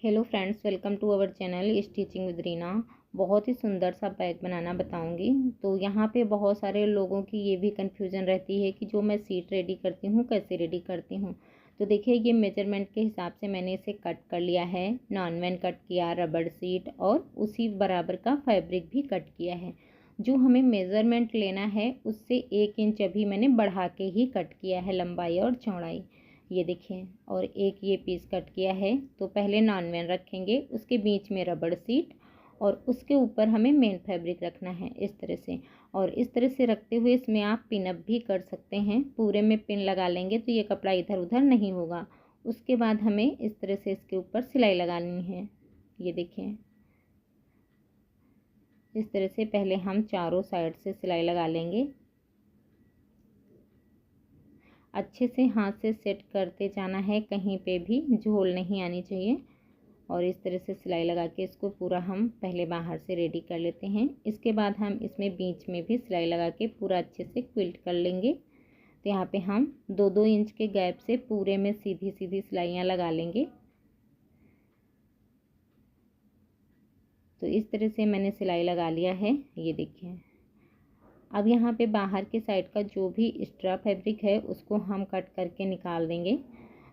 Hello friends, welcome to our channel stitching with Reena. बहुत ही सुंदर सा बैग बनाना बताऊंगी। तो यहाँ पे बहुत सारे लोगों की ये भी कंफ्यूजन रहती है कि जो मैं सीट रेडी करती हूँ कैसे रेडी करती हूँ। तो देखिए, ये मेजरमेंट के हिसाब से मैंने इसे कट कर लिया है। नॉन-वेन कट किया, रबड़ सीट और उसी बराबर का फैब्रिक भी कट किया है। जो हमें मेज़रमेंट लेना है उससे 1 इंच अभी मैंने बढ़ा के ही कट किया है, लंबाई और चौड़ाई। ये देखिए, और एक ये पीस कट किया है। तो पहले नॉन-वेन रखेंगे, उसके बीच में रबड़ सीट और उसके ऊपर हमें मेन फैब्रिक रखना है इस तरह से। और इस तरह से रखते हुए इसमें आप पिन अप भी कर सकते हैं। पूरे में पिन लगा लेंगे तो ये कपड़ा इधर उधर नहीं होगा। उसके बाद हमें इस तरह से इसके ऊपर सिलाई लगानी है। ये देखिए, इस तरह से पहले हम चारों साइड से सिलाई लगा लेंगे। अच्छे से हाथ से सेट करते जाना है, कहीं पे भी झोल नहीं आनी चाहिए। और इस तरह से सिलाई लगा के इसको पूरा हम पहले बाहर से रेडी कर लेते हैं। इसके बाद हम इसमें बीच में भी सिलाई लगा के पूरा अच्छे से क्विल्ट कर लेंगे। तो यहाँ पे हम 2-2 इंच के गैप से पूरे में सीधी सीधी सिलाइयाँ लगा लेंगे। तो इस तरह से मैंने सिलाई लगा लिया है। ये देखिए, अब यहाँ पे बाहर के साइड का जो भी एक्स्ट्रा फैब्रिक है उसको हम कट करके निकाल देंगे।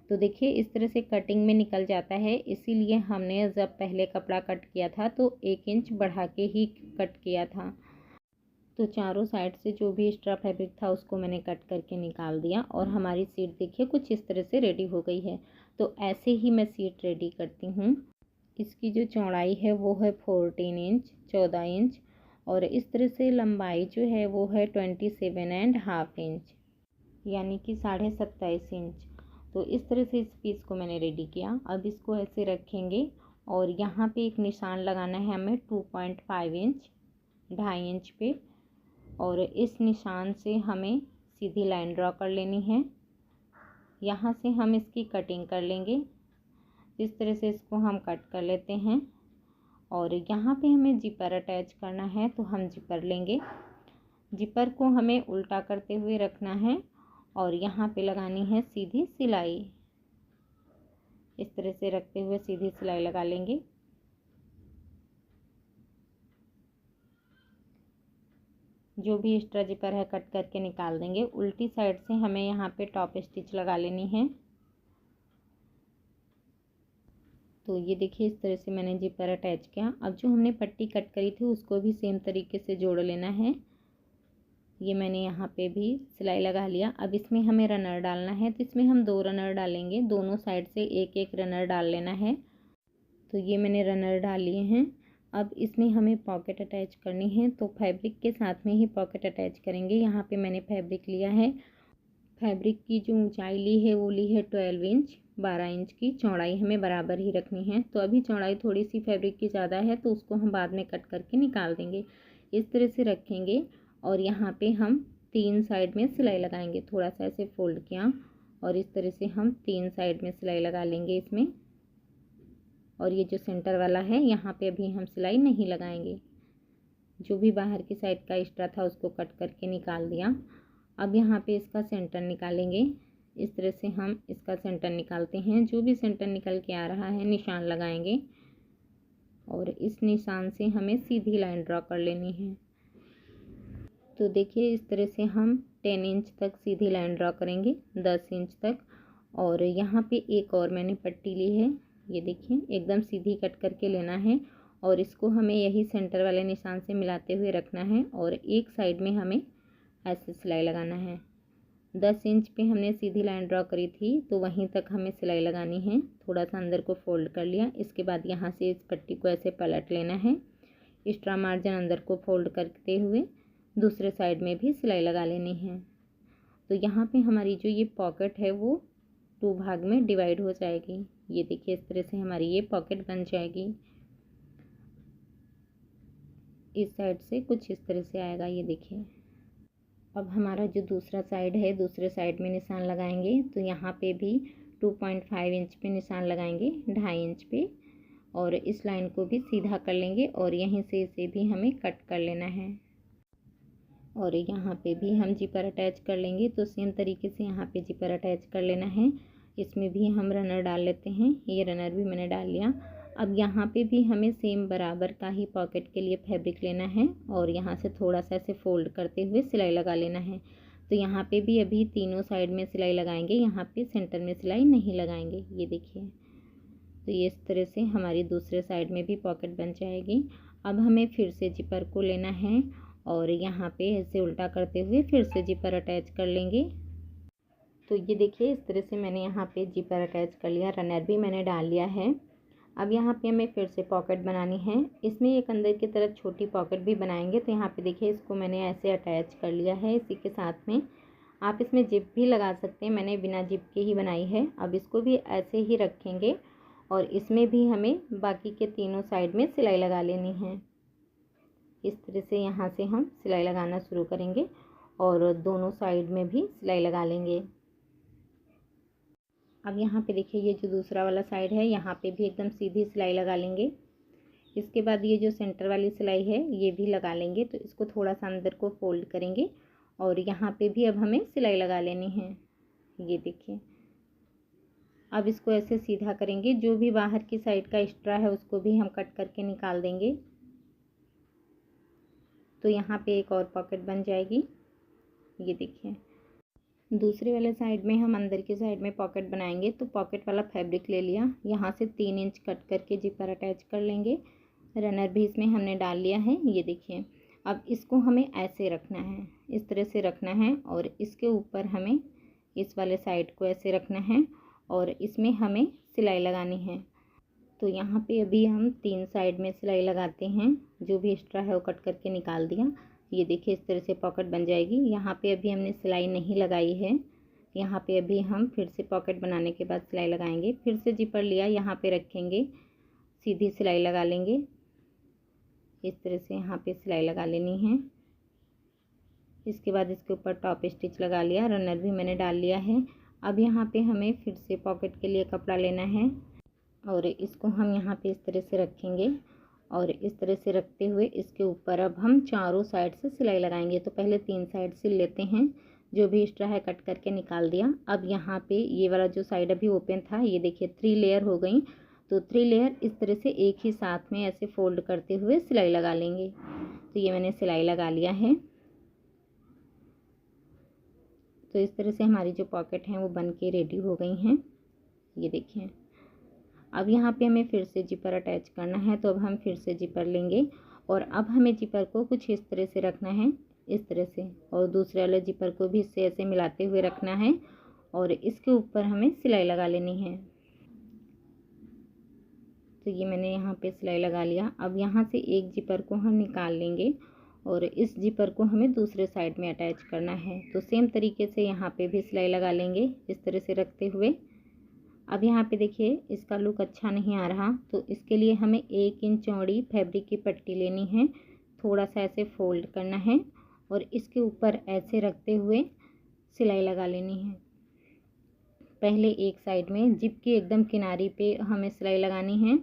तो देखिए, इस तरह से कटिंग में निकल जाता है। इसीलिए हमने जब पहले कपड़ा कट किया था तो 1 इंच बढ़ा के ही कट किया था। तो चारों साइड से जो भी एक्स्ट्रा फैब्रिक था उसको मैंने कट करके निकाल दिया। और हमारी सीट देखिए कुछ इस तरह से रेडी हो गई है। तो ऐसे ही मैं सीट रेडी करती हूँ। इसकी जो चौड़ाई है वो है 14 इंच, 14 इंच। और इस तरह से लंबाई जो है वो है 27.5 इंच, यानी कि 27.5 इंच। तो इस तरह से इस पीस को मैंने रेडी किया। अब इसको ऐसे रखेंगे और यहाँ पे एक निशान लगाना है हमें 2.5 इंच, 2.5 इंच पे। और इस निशान से हमें सीधी लाइन ड्रॉ कर लेनी है। यहाँ से हम इसकी कटिंग कर लेंगे। इस तरह से इसको हम कट कर लेते हैं। और यहाँ पे हमें जिपर अटैच करना है, तो हम जिपर लेंगे। जिपर को हमें उल्टा करते हुए रखना है और यहाँ पे लगानी है सीधी सिलाई। इस तरह से रखते हुए सीधी सिलाई लगा लेंगे। जो भी एक्स्ट्रा जिपर है कट करके निकाल देंगे। उल्टी साइड से हमें यहाँ पे टॉप स्टिच लगा लेनी है। तो ये देखिए, इस तरह से मैंने जिपर अटैच किया। अब जो हमने पट्टी कट करी थी उसको भी सेम तरीके से जोड़ लेना है। ये मैंने यहाँ पे भी सिलाई लगा लिया। अब इसमें हमें रनर डालना है। तो इसमें हम 2 रनर डालेंगे, दोनों साइड से एक एक रनर डाल लेना है। तो ये मैंने रनर डाल लिए हैं। अब इसमें हमें पॉकेट अटैच करनी है। तो फैब्रिक के साथ में ही पॉकेट अटैच करेंगे। यहाँ पे मैंने फैब्रिक लिया है। फैब्रिक की जो ऊंचाई ली है वो ली है 12 इंच। 12 इंच की चौड़ाई हमें बराबर ही रखनी है। तो अभी चौड़ाई थोड़ी सी फैब्रिक की ज़्यादा है तो उसको हम बाद में कट करके निकाल देंगे। इस तरह से रखेंगे और यहाँ पे हम 3 साइड में सिलाई लगाएंगे। थोड़ा सा ऐसे फोल्ड किया और इस तरह से हम 3 साइड में सिलाई लगा लेंगे इसमें। और ये जो सेंटर वाला है यहाँ पे अभी हम सिलाई नहीं लगाएंगे। जो भी बाहर की साइड का एक्स्ट्रा था उसको कट करके निकाल दिया। अब यहाँ पे इसका सेंटर निकालेंगे। इस तरह से हम इसका सेंटर निकालते हैं। जो भी सेंटर निकल के आ रहा है निशान लगाएंगे और इस निशान से हमें सीधी लाइन ड्रॉ कर लेनी है। तो देखिए, इस तरह से हम 10 इंच तक सीधी लाइन ड्रॉ करेंगे, 10 इंच तक। और यहाँ पे एक और मैंने पट्टी ली है। ये देखिए, एकदम सीधी कट करके लेना है और इसको हमें यही सेंटर वाले निशान से मिलाते हुए रखना है। और एक साइड में हमें ऐसे सिलाई लगाना है। 10 इंच पे हमने सीधी लाइन ड्रॉ करी थी तो वहीं तक हमें सिलाई लगानी है। थोड़ा सा अंदर को फोल्ड कर लिया। इसके बाद यहाँ से इस पट्टी को ऐसे पलट लेना है। एक्स्ट्रा मार्जिन अंदर को फोल्ड करते हुए दूसरे साइड में भी सिलाई लगा लेनी है। तो यहाँ पे हमारी जो ये पॉकेट है वो 2 भाग में डिवाइड हो जाएगी। ये देखिए, इस तरह से हमारी ये पॉकेट बन जाएगी। इस साइड से कुछ इस तरह से आएगा। ये देखिए, अब हमारा जो दूसरा साइड है, दूसरे साइड में निशान लगाएंगे। तो यहाँ पे भी 2.5 इंच पे निशान लगाएंगे, 2.5 इंच पे। और इस लाइन को भी सीधा कर लेंगे और यहीं से इसे भी हमें कट कर लेना है। और यहाँ पे भी हम जिपर अटैच कर लेंगे। तो सेम तरीके से यहाँ पे जिपर अटैच कर लेना है। इसमें भी हम रनर डाल लेते हैं। ये रनर भी मैंने डाल लिया। अब यहाँ पे भी हमें सेम बराबर का ही पॉकेट के लिए फैब्रिक लेना है और यहाँ से थोड़ा सा ऐसे फोल्ड करते हुए सिलाई लगा लेना है। तो यहाँ पे भी अभी तीनों साइड में सिलाई लगाएंगे, यहाँ पे सेंटर में सिलाई नहीं लगाएंगे। ये देखिए, तो ये इस तरह से हमारी दूसरे साइड में भी पॉकेट बन जाएगी। अब हमें फिर से जिपर को लेना है और यहाँ पे ऐसे उल्टा करते हुए फिर से जिपर अटैच कर लेंगे। तो ये देखिए, इस तरह से मैंने यहाँ पे जिपर अटैच कर लिया, रनर भी मैंने डाल लिया है। अब यहाँ पे हमें फिर से पॉकेट बनानी है। इसमें एक अंदर की तरफ छोटी पॉकेट भी बनाएंगे। तो यहाँ पे देखिए, इसको मैंने ऐसे अटैच कर लिया है। इसी के साथ में आप इसमें जिप भी लगा सकते हैं, मैंने बिना जिप के ही बनाई है। अब इसको भी ऐसे ही रखेंगे और इसमें भी हमें बाकी के तीनों साइड में सिलाई लगा लेनी है। इस तरह से यहाँ से हम सिलाई लगाना शुरू करेंगे और दोनों साइड में भी सिलाई लगा लेंगे। अब यहाँ पे देखिए, ये जो दूसरा वाला साइड है, यहाँ पे भी एकदम सीधी सिलाई लगा लेंगे। इसके बाद ये जो सेंटर वाली सिलाई है ये भी लगा लेंगे। तो इसको थोड़ा सा अंदर को फोल्ड करेंगे और यहाँ पे भी अब हमें सिलाई लगा लेनी है। ये देखिए, अब इसको ऐसे सीधा करेंगे। जो भी बाहर की साइड का एक्स्ट्रा है उसको भी हम कट करके निकाल देंगे। तो यहाँ पे एक और पॉकेट बन जाएगी। ये देखिए, दूसरे वाले साइड में हम अंदर की साइड में पॉकेट बनाएंगे। तो पॉकेट वाला फैब्रिक ले लिया, यहाँ से 3 इंच कट करके जिपर अटैच कर लेंगे। रनर भी इसमें हमने डाल लिया है। ये देखिए, अब इसको हमें ऐसे रखना है, इस तरह से रखना है और इसके ऊपर हमें इस वाले साइड को ऐसे रखना है और इसमें हमें सिलाई लगानी है। तो यहाँ पे अभी हम 3 साइड में सिलाई लगाते हैं। जो भी एक्स्ट्रा है वो कट करके निकाल दिया। ये देखिए, इस तरह से पॉकेट बन जाएगी। यहाँ पे अभी हमने सिलाई नहीं लगाई है। यहाँ पे अभी हम फिर से पॉकेट बनाने के बाद सिलाई लगाएंगे। फिर से जिपर लिया, यहाँ पे रखेंगे, सीधी सिलाई लगा लेंगे। इस तरह से यहाँ पे सिलाई लगा लेनी है। इसके बाद इसके ऊपर टॉप स्टिच लगा लिया, रनर भी मैंने डाल लिया है। अब यहाँ पे हमें फिर से पॉकेट के लिए कपड़ा लेना है और इसको हम यहाँ पे इस तरह से रखेंगे और इस तरह से रखते हुए इसके ऊपर अब हम चारों साइड से सिलाई लगाएंगे। तो पहले 3 साइड सिल लेते हैं, जो भी एक्स्ट्रा है कट करके निकाल दिया। अब यहाँ पे ये वाला जो साइड अभी ओपन था, ये देखिए 3 लेयर हो गई। तो 3 लेयर इस तरह से एक ही साथ में ऐसे फोल्ड करते हुए सिलाई लगा लेंगे। तो ये मैंने सिलाई लगा लिया है। तो इस तरह से हमारी जो पॉकेट हैं वो बन के रेडी हो गई हैं। ये देखिए, अब यहाँ पे हमें फिर से जिपर अटैच करना है। तो अब हम फिर से जिपर लेंगे और अब हमें जिपर को कुछ इस तरह से रखना है, इस तरह से, और दूसरे वाले जिपर को भी इससे ऐसे मिलाते हुए रखना है और इसके ऊपर हमें सिलाई लगा लेनी है। तो ये मैंने यहाँ पे सिलाई लगा लिया। अब यहाँ से एक जिपर को हम निकाल लेंगे और इस जिपर को हमें दूसरे साइड में अटैच करना है। तो सेम तरीके से यहाँ पे भी सिलाई लगा लेंगे, इस तरह से रखते हुए। अब यहाँ पे देखिए, इसका लुक अच्छा नहीं आ रहा, तो इसके लिए हमें 1 इंच चौड़ी फैब्रिक की पट्टी लेनी है। थोड़ा सा ऐसे फोल्ड करना है और इसके ऊपर ऐसे रखते हुए सिलाई लगा लेनी है। पहले एक साइड में जिप की एकदम किनारी पे हमें सिलाई लगानी है।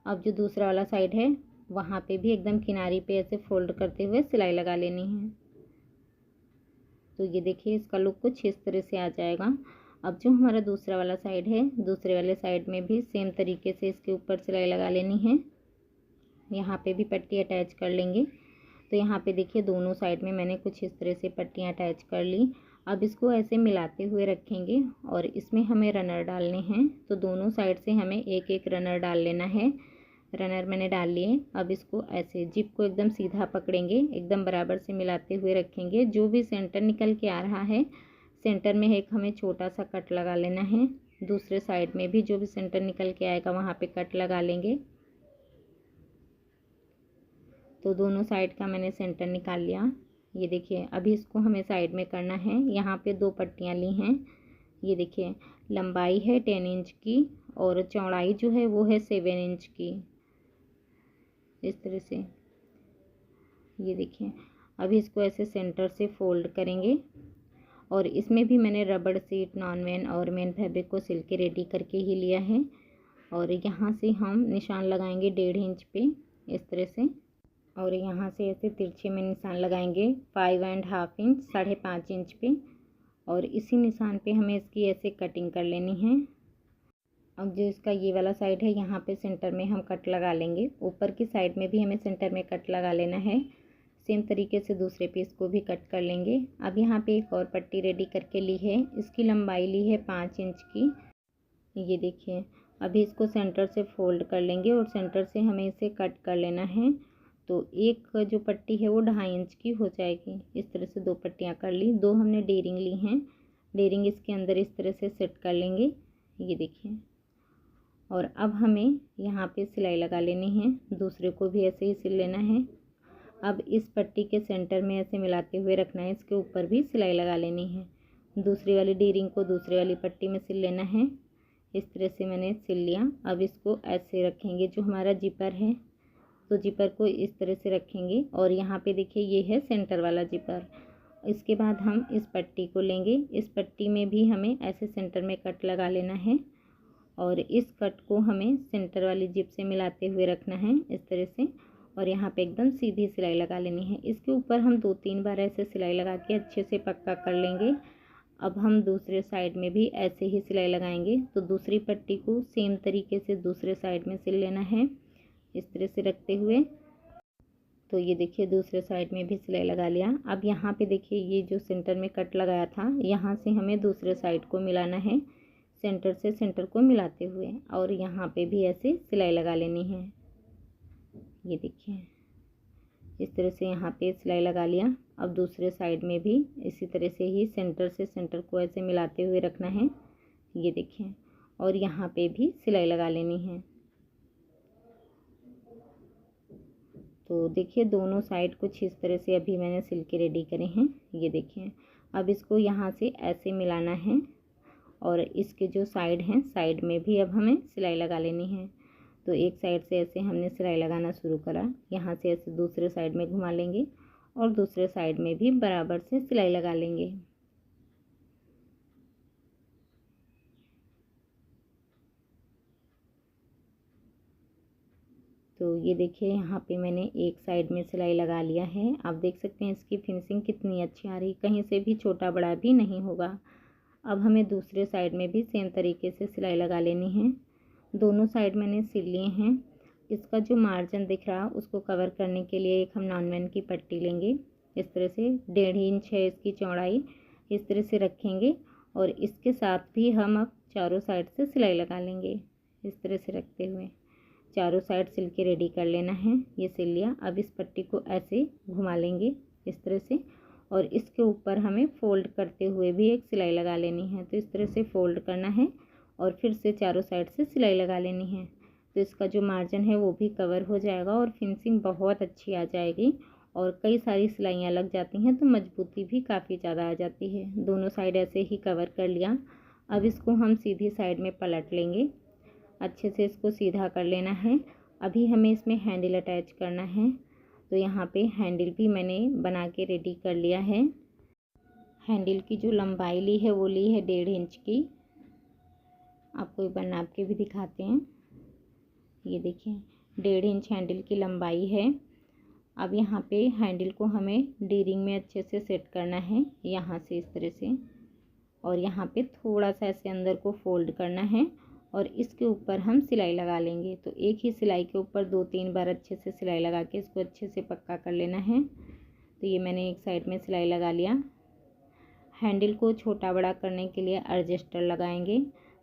अब जो दूसरा वाला साइड है वहाँ पे भी एकदम किनारी पे ऐसे फोल्ड करते हुए सिलाई लगा लेनी है। तो ये देखिए, इसका लुक कुछ इस तरह से आ जाएगा। अब जो हमारा दूसरा वाला साइड है, दूसरे वाले साइड में भी सेम तरीके से इसके ऊपर सिलाई लगा लेनी है। यहाँ पे भी पट्टी अटैच कर लेंगे। तो यहाँ पे देखिए, दोनों साइड में मैंने कुछ इस तरह से पट्टियाँ अटैच कर ली। अब इसको ऐसे मिलाते हुए रखेंगे और इसमें हमें रनर डालने हैं। तो दोनों साइड से हमें एक एक रनर डाल लेना है। रनर मैंने डाल लिए। अब इसको ऐसे जिप को एकदम सीधा पकड़ेंगे, एकदम बराबर से मिलाते हुए रखेंगे। जो भी सेंटर निकल के आ रहा है, सेंटर में एक हमें छोटा सा कट लगा लेना है। दूसरे साइड में भी जो भी सेंटर निकल के आएगा वहाँ पे कट लगा लेंगे। तो दोनों साइड का मैंने सेंटर निकाल लिया। ये देखिए, अभी इसको हमें साइड में करना है। यहाँ पे 2 पट्टियाँ ली हैं। ये देखिए, लंबाई है 10 इंच की और चौड़ाई जो है वो है 7 इंच की, इस तरह से। ये देखिए, अभी इसको ऐसे सेंटर से फोल्ड करेंगे और इसमें भी मैंने रबड़ सीट, नॉन मैन और मैन फैब्रिक को सिल के रेडी करके ही लिया है। और यहाँ से हम निशान लगाएंगे 1.5 इंच पे, इस तरह से। और यहाँ से ऐसे तिरछे में निशान लगाएंगे 5.5 इंच, 5.5 इंच पे। और इसी निशान पे हमें इसकी ऐसे कटिंग कर लेनी है। अब जो इसका ये वाला साइड है यहाँ पे सेंटर में हम कट लगा लेंगे। ऊपर की साइड में भी हमें सेंटर में कट लगा लेना है। सेम तरीके से दूसरे पीस को भी कट कर लेंगे। अब यहाँ पे एक और पट्टी रेडी करके ली है। इसकी लंबाई ली है 5 इंच की। ये देखिए, अभी इसको सेंटर से फोल्ड कर लेंगे और सेंटर से हमें इसे कट कर लेना है। तो एक जो पट्टी है वो 2.5 इंच की हो जाएगी। इस तरह से 2 पट्टियाँ कर ली। 2 हमने डेरिंग ली हैं। डेरिंग इसके अंदर इस तरह से सेट कर लेंगे। ये देखिए, और अब हमें यहाँ पे सिलाई लगा लेनी है। दूसरे को भी ऐसे ही सिल लेना है। अब इस पट्टी के सेंटर में ऐसे मिलाते हुए रखना है। इसके ऊपर भी सिलाई लगा लेनी है। दूसरी वाली डेरिंग को दूसरी वाली पट्टी में सिल लेना है। इस तरह से मैंने सिल लिया। अब इसको ऐसे रखेंगे। जो हमारा जिपर है तो जिपर को इस तरह से रखेंगे और यहाँ पे देखिए ये है सेंटर वाला जिपर। इसके बाद हम इस पट्टी को लेंगे। इस पट्टी में भी हमें ऐसे सेंटर में कट लगा लेना है और इस कट को हमें सेंटर वाली जिप से मिलाते हुए रखना है इस तरह से। और यहाँ पे एकदम सीधी सिलाई लगा लेनी है। इसके ऊपर हम 2-3 बार ऐसे सिलाई लगा के अच्छे से पक्का कर लेंगे। अब हम दूसरे साइड में भी ऐसे ही सिलाई लगाएंगे। तो दूसरी पट्टी को सेम तरीके से दूसरे साइड में सिल लेना है इस तरह से रखते हुए। तो ये देखिए, दूसरे साइड में भी सिलाई लगा लिया। अब यहाँ पे देखिए, ये जो सेंटर में कट लगाया था यहाँ से हमें दूसरे साइड को मिलाना है सेंटर से सेंटर को मिलाते हुए। और यहाँ पे भी ऐसे सिलाई लगा लेनी है। ये देखिए, इस तरह से यहाँ पे सिलाई लगा लिया। अब दूसरे साइड में भी इसी तरह से ही सेंटर से सेंटर को ऐसे मिलाते हुए रखना है। ये देखिए, और यहाँ पे भी सिलाई लगा लेनी है। तो देखिए, दोनों साइड कुछ इस तरह से अभी मैंने सिल के रेडी करे हैं। ये देखिए, अब इसको यहाँ से ऐसे मिलाना है और इसके जो साइड हैं साइड में भी अब हमें सिलाई लगा लेनी है। तो एक साइड से ऐसे हमने सिलाई लगाना शुरू करा। यहाँ से ऐसे दूसरे साइड में घुमा लेंगे और दूसरे साइड में भी बराबर से सिलाई लगा लेंगे। तो ये देखिए, यहाँ पे मैंने एक साइड में सिलाई लगा लिया है। आप देख सकते हैं इसकी फिनिशिंग कितनी अच्छी आ रही, कहीं से भी छोटा बड़ा भी नहीं होगा। अब हमें दूसरे साइड में भी सेम तरीके से सिलाई लगा लेनी है। दोनों साइड मैंने सिल लिए हैं। इसका जो मार्जिन दिख रहा उसको कवर करने के लिए एक हम नॉन-वेन की पट्टी लेंगे। इस तरह से 1.5 इंच है इसकी चौड़ाई। इस तरह से रखेंगे और इसके साथ भी हम अब चारों साइड से सिलाई लगा लेंगे इस तरह से रखते हुए। चारों साइड सिल के रेडी कर लेना है। ये सिल लिया। अब इस पट्टी को ऐसे घुमा लेंगे इस तरह से और इसके ऊपर हमें फ़ोल्ड करते हुए भी एक सिलाई लगा लेनी है। तो इस तरह से फ़ोल्ड करना है और फिर से चारों साइड से सिलाई लगा लेनी है। तो इसका जो मार्जिन है वो भी कवर हो जाएगा और फिनिशिंग बहुत अच्छी आ जाएगी। और कई सारी सिलाइयाँ लग जाती हैं तो मजबूती भी काफ़ी ज़्यादा आ जाती है। दोनों साइड ऐसे ही कवर कर लिया। अब इसको हम सीधी साइड में पलट लेंगे। अच्छे से इसको सीधा कर लेना है। अभी हमें इसमें हैंडल अटैच करना है। तो यहाँ पे हैंडल भी मैंने बना के रेडी कर लिया है। हैंडल की जो लंबाई ली है वो ली है 1.5 इंच की। आपको एक बार नाप के भी दिखाते हैं। ये देखिए, 1.5 इंच हैंडल की लंबाई है। अब यहाँ पे हैंडल को हमें डेरिंग में अच्छे से सेट करना है यहाँ से इस तरह से। और यहाँ पे थोड़ा सा ऐसे अंदर को फोल्ड करना है और इसके ऊपर हम सिलाई लगा लेंगे। तो एक ही सिलाई के ऊपर 2-3 बार अच्छे से सिलाई लगा के इसको अच्छे से पक्का कर लेना है। तो ये मैंने एक साइड में सिलाई लगा लिया। हैंडल को छोटा बड़ा करने के लिए एडजस्टर लगाएंगे।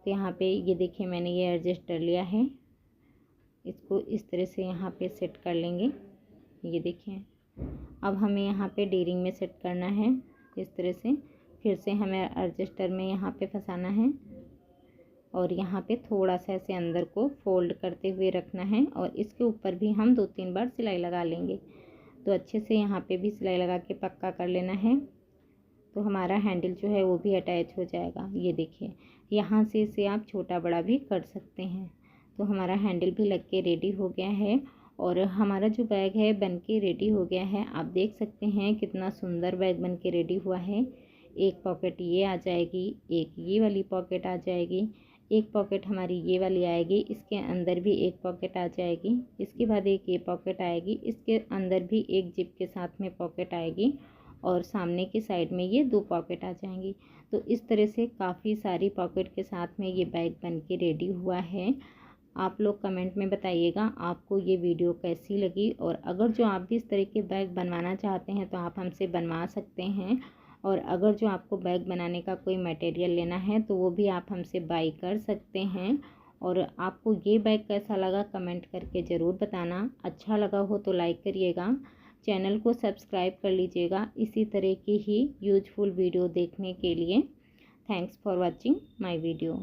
तो यहाँ पे ये देखिए, मैंने ये एडजस्टर लिया है। इसको इस तरह से यहाँ पे सेट कर लेंगे। ये देखिए, अब हमें यहाँ पे डेरिंग में सेट करना है इस तरह से। फिर से हमें एडजस्टर में यहाँ पे फंसाना है और यहाँ पे थोड़ा सा ऐसे अंदर को फोल्ड करते हुए रखना है और इसके ऊपर भी हम 2-3 बार सिलाई लगा लेंगे। तो अच्छे से यहाँ पे भी सिलाई लगा के पक्का कर लेना है। तो हमारा हैंडल जो है वो भी अटैच हो जाएगा। ये देखिए, यहाँ से इसे आप छोटा बड़ा भी कर सकते हैं। तो हमारा हैंडल भी लग के रेडी हो गया है और हमारा जो बैग है बन के रेडी हो गया है। आप देख सकते हैं कितना सुंदर बैग बन के रेडी हुआ है। एक पॉकेट ये आ जाएगी, एक ये वाली पॉकेट आ जाएगी, एक पॉकेट हमारी ये वाली आएगी, इसके अंदर भी एक पॉकेट आ जाएगी, इसके बाद एक ये पॉकेट आएगी, इसके अंदर भी एक जिप के साथ में पॉकेट आएगी और सामने की साइड में ये 2 पॉकेट आ जाएंगी। तो इस तरह से काफ़ी सारी पॉकेट के साथ में ये बैग बन के रेडी हुआ है। आप लोग कमेंट में बताइएगा आपको ये वीडियो कैसी लगी, और अगर जो आप भी इस तरह के बैग बनवाना चाहते हैं तो आप हमसे बनवा सकते हैं। और अगर जो आपको बैग बनाने का कोई मटेरियल लेना है तो वो भी आप हमसे बाई कर सकते हैं। और आपको ये बैग कैसा लगा कमेंट करके ज़रूर बताना। अच्छा लगा हो तो लाइक करिएगा, चैनल को सब्सक्राइब कर लीजिएगा इसी तरह की ही यूजफुल वीडियो देखने के लिए। Thanks for watching my video.